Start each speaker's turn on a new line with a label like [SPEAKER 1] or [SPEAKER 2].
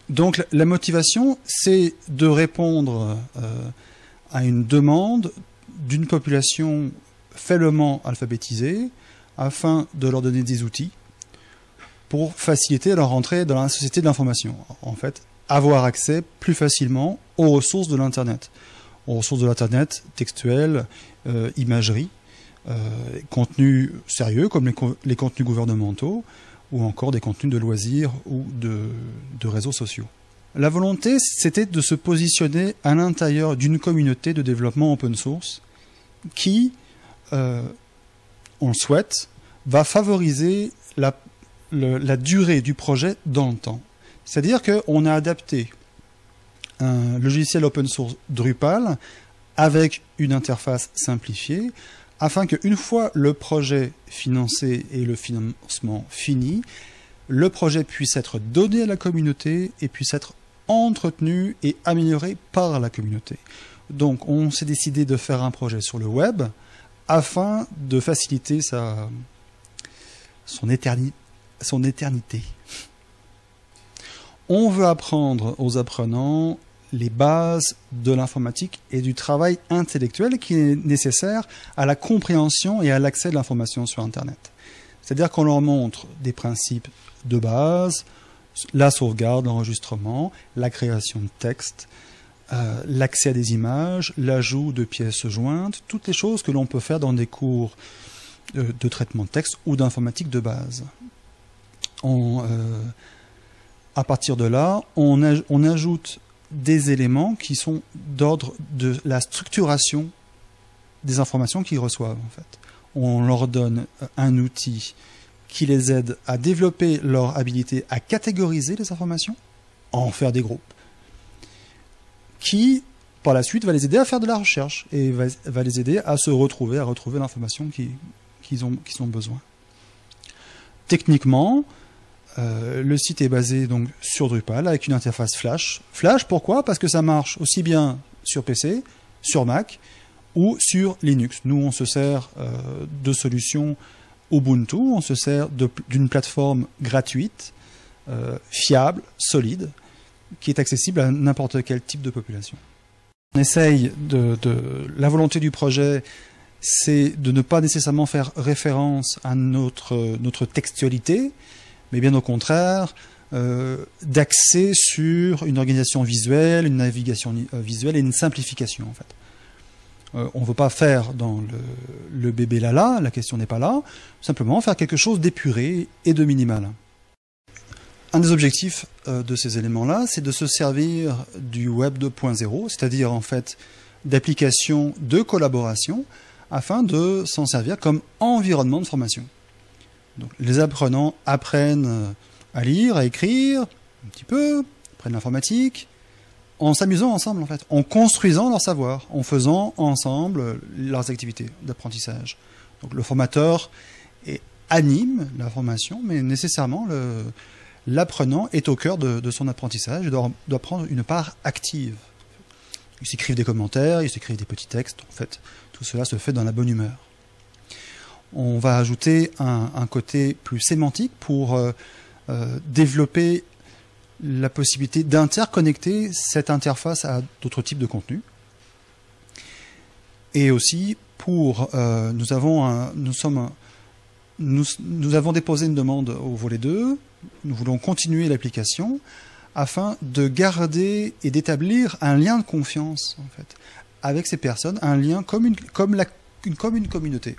[SPEAKER 1] Donc la motivation, c'est de répondre à une demande d'une population faiblement alphabétisée afin de leur donner des outils pour faciliter leur entrée dans la société de l'information. En fait, avoir accès plus facilement aux ressources de l'Internet. Aux ressources de l'Internet textuelles, imagerie, contenus sérieux comme les contenus gouvernementaux, ou encore des contenus de loisirs ou de réseaux sociaux. La volonté, c'était de se positionner à l'intérieur d'une communauté de développement open source qui, on le souhaite, va favoriser la durée du projet dans le temps. C'est-à-dire qu'on a adapté un logiciel open source Drupal avec une interface simplifiée afin qu'une fois le projet financé et le financement fini, le projet puisse être donné à la communauté et puisse être entretenu et amélioré par la communauté. Donc on s'est décidé de faire un projet sur le web afin de faciliter son éternité. On veut apprendre aux apprenants les bases de l'informatique et du travail intellectuel qui est nécessaire à la compréhension et à l'accès de l'information sur Internet. C'est-à-dire qu'on leur montre des principes de base, la sauvegarde, l'enregistrement, la création de texte, l'accès à des images, l'ajout de pièces jointes, toutes les choses que l'on peut faire dans des cours de traitement de texte ou d'informatique de base. À partir de là, on ajoute des éléments qui sont d'ordre de la structuration des informations qu'ils reçoivent, en fait. On leur donne un outil qui les aide à développer leur habilité à catégoriser les informations, à en faire des groupes, qui, par la suite, va les aider à faire de la recherche et va les aider à se retrouver, à retrouver l'information qu'ils ont besoin. Techniquement, le site est basé donc sur Drupal avec une interface Flash. Flash, pourquoi? Parce que ça marche aussi bien sur PC, sur Mac ou sur Linux. Nous, on se sert de solutions Ubuntu, on se sert d'une plateforme gratuite, fiable, solide, qui est accessible à n'importe quel type de population. On essaye la volonté du projet, c'est de ne pas nécessairement faire référence à notre textualité, mais bien au contraire, d'axer sur une organisation visuelle, une navigation visuelle et une simplification, en fait. On ne veut pas faire dans le bébé lala, la question n'est pas là, simplement faire quelque chose d'épuré et de minimal. Un des objectifs de ces éléments-là, c'est de se servir du Web 2.0, c'est-à-dire en fait d'applications de collaboration, afin de s'en servir comme environnement de formation. Donc, les apprenants apprennent à lire, à écrire, un petit peu, apprennent l'informatique, en s'amusant ensemble, en fait, en construisant leur savoir, en faisant ensemble leurs activités d'apprentissage. Donc, le formateur anime la formation, mais nécessairement, l'apprenant est au cœur de son apprentissage et doit prendre une part active. Ils s'écrivent des commentaires, ils s'écrivent des petits textes, en fait, tout cela se fait dans la bonne humeur. On va ajouter un côté plus sémantique pour développer la possibilité d'interconnecter cette interface à d'autres types de contenus. Et aussi, nous avons déposé une demande au volet 2, nous voulons continuer l'application afin de garder et d'établir un lien de confiance en fait, avec ces personnes, un lien comme une communauté.